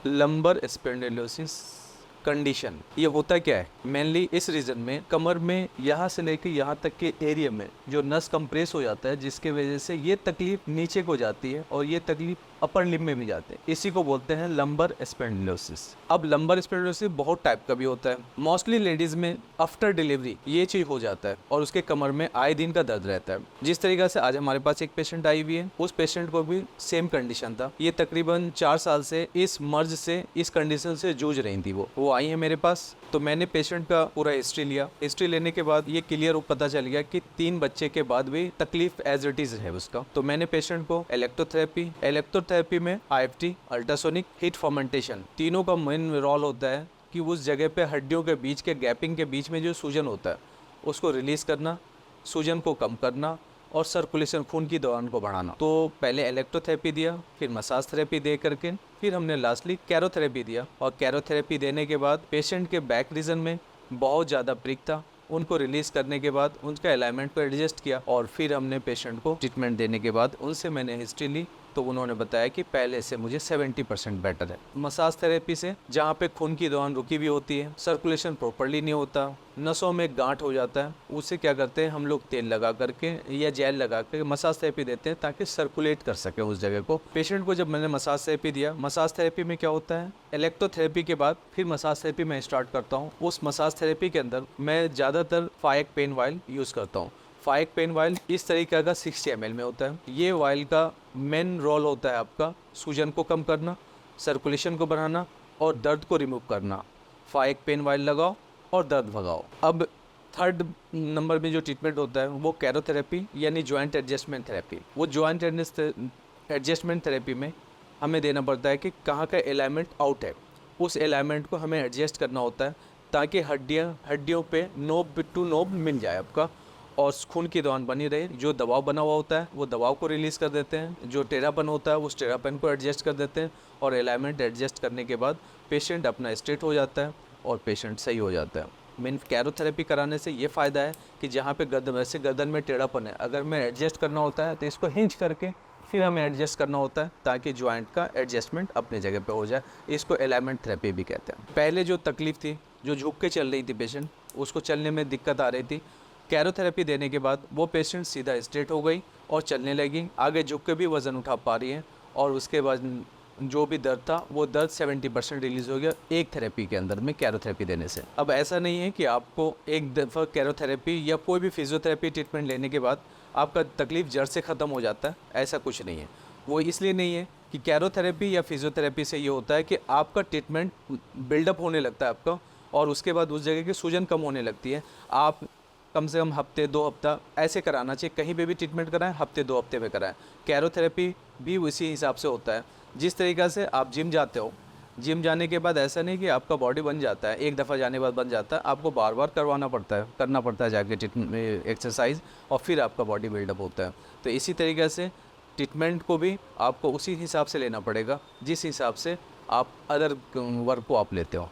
Lumbar स्पेंडिलोसिस condition ये होता क्या है, मेनली इस रीजन में कमर में यहाँ से लेकर यहाँ तक के एरिया में जो नस कंप्रेस हो जाता है, जिसके वजह से ये तकलीफ नीचे को जाती है और ये तकलीफ अपर लिम्ब में भी जाते हैं। इसी को बोलते हैं लंबर स्पेंडिलोसिस। अब लंबर स्पेंडिलोसिस बहुत टाइप का भी होता है। मोस्टली लेडीज में आफ्टर डिलीवरी ये चीज हो जाता है और उसके कमर में आए दिन का दर्द रहता है। जिस तरीके से आज हमारे पास एक पेशेंट आई हुई है, उस पेशेंट को भी सेम कंडीशन था। ये तकरीबन 4 साल से इस मर्ज से, इस कंडीशन से जूझ रही थी। वो आई है मेरे पास, तो मैंने पेशेंट का पूरा हिस्ट्री लिया। हिस्ट्री लेने के बाद ये क्लियर पता चल गया कि 3 बच्चे के बाद भी तकलीफ एज इट इज है उसका। तो मैंने पेशेंट को इलेक्ट्रोथेरेपी में IFT, अल्ट्रासोनिक, हीट फर्मेंटेशन, तीनों का मेन रोल होता है कि उस जगह पे हड्डियों के बीच के गैपिंग के बीच में जो सूजन होता है उसको रिलीज करना, सूजन को कम करना और सर्कुलेशन, खून की दौरान को बढ़ाना। तो पहले इलेक्ट्रोथेरेपी दिया, फिर मसाज थेरेपी दे करके फिर हमने लास्टली कैरोथेरेपी दिया। और कैरोथेरेपी देने के बाद पेशेंट के बैक रीजन में बहुत ज़्यादा प्रिक था, उनको रिलीज करने के बाद उनका अलाइनमेंट को एडजस्ट किया और फिर हमने पेशेंट को ट्रीटमेंट देने के बाद उनसे मैंने हिस्ट्री ली, तो उन्होंने बताया कि पहले से मुझे 70% बेटर है। मसाज थेरेपी से जहाँ पे खून की दौरान रुकी हुई होती है, सर्कुलेशन प्रॉपर्ली नहीं होता, नसों में गांठ हो जाता है, उसे क्या करते हैं हम लोग तेल लगा करके या जेल लगा करके मसाज थेरेपी देते हैं ताकि सर्कुलेट कर सके उस जगह को। पेशेंट को जब मैंने मसाज थेरेपी दिया, मसाज थेरेपी में क्या होता है, इलेक्ट्रोथेरेपी के बाद फिर मसाज थेरेपी मैं स्टार्ट करता हूँ। उस मसाज थेरेपी के अंदर मैं ज़्यादातर फाइक पेन वाइल यूज़ करता हूँ। फाइक पेन वाइल इस तरीके का 60 ml में होता है। ये वाइल का मेन रोल होता है आपका सूजन को कम करना, सर्कुलेशन को बढ़ाना और दर्द को रिमूव करना। फाइक पेन वाइल लगाओ और दर्द भगाओ। अब 3rd नंबर में जो ट्रीटमेंट होता है वो कैरोथेरेपी यानी जॉइंट एडजस्टमेंट थेरेपी। वो जॉइंट एडजस्टमेंट थेरेपी में हमें देना पड़ता है कि कहाँ का अलाइनमेंट आउट है, उस अलाइनमेंट को हमें एडजस्ट करना होता है ताकि हड्डियों पे नोब टू नोब मिल जाए आपका और खून की दौरान बनी रहे। जो दबाव बना हुआ होता है वो दबाव को रिलीज़ कर देते हैं, जो टेढ़ापन होता है उस टेढ़ापन को एडजस्ट कर देते हैं और अलाइनमेंट एडजस्ट करने के बाद पेशेंट अपना स्ट्रेट हो जाता है और पेशेंट सही हो जाता है। मेन कैरोथेरेपी कराने से ये फ़ायदा है कि जहाँ पे गर्दन में टेढ़ापन है, अगर मैं एडजस्ट करना होता है तो इसको हिंच करके फिर हमें एडजस्ट करना होता है ताकि जॉइंट का एडजस्टमेंट अपने जगह पे हो जाए। इसको अलाइनमेंट थेरेपी भी कहते हैं। पहले जो तकलीफ थी, जो झुक के चल रही थी पेशेंट, उसको चलने में दिक्कत आ रही थी, कैरोथेरेपी देने के बाद वो पेशेंट सीधा स्ट्रेट हो गई और चलने लगी, आगे झुक के भी वज़न उठा पा रही है और उसके बाद जो भी दर्द था वो दर्द 70% रिलीज़ हो गया एक थेरेपी के अंदर में कैरोथेरेपी देने से। अब ऐसा नहीं है कि आपको एक दफ़ा कैरोथेरेपी या कोई भी फिजियोथेरेपी ट्रीटमेंट लेने के बाद आपका तकलीफ जड़ से ख़त्म हो जाता है, ऐसा कुछ नहीं है। वो इसलिए नहीं है कि कैरोथेरेपी या फिजियोथेरेपी से ये होता है कि आपका ट्रीटमेंट बिल्डअप होने लगता है आपका और उसके बाद उस जगह की सूजन कम होने लगती है। आप कम से कम हफ्ते 2 हफ्ता ऐसे कराना चाहिए, कहीं पे भी ट्रीटमेंट कराएं हफ्ते 2 हफ्ते में कराएं। कैरोथेरेपी भी उसी हिसाब से होता है। जिस तरीक़ा से आप जिम जाते हो, जिम जाने के बाद ऐसा नहीं कि आपका बॉडी बन जाता है, एक दफ़ा जाने के बाद बन जाता है, आपको बार बार करना पड़ता है जाके एक्सरसाइज और फिर आपका बॉडी बिल्डअप होता है। तो इसी तरीके से ट्रीटमेंट को भी आपको उसी हिसाब से लेना पड़ेगा जिस हिसाब से आप अदर वर्क को आप लेते हो।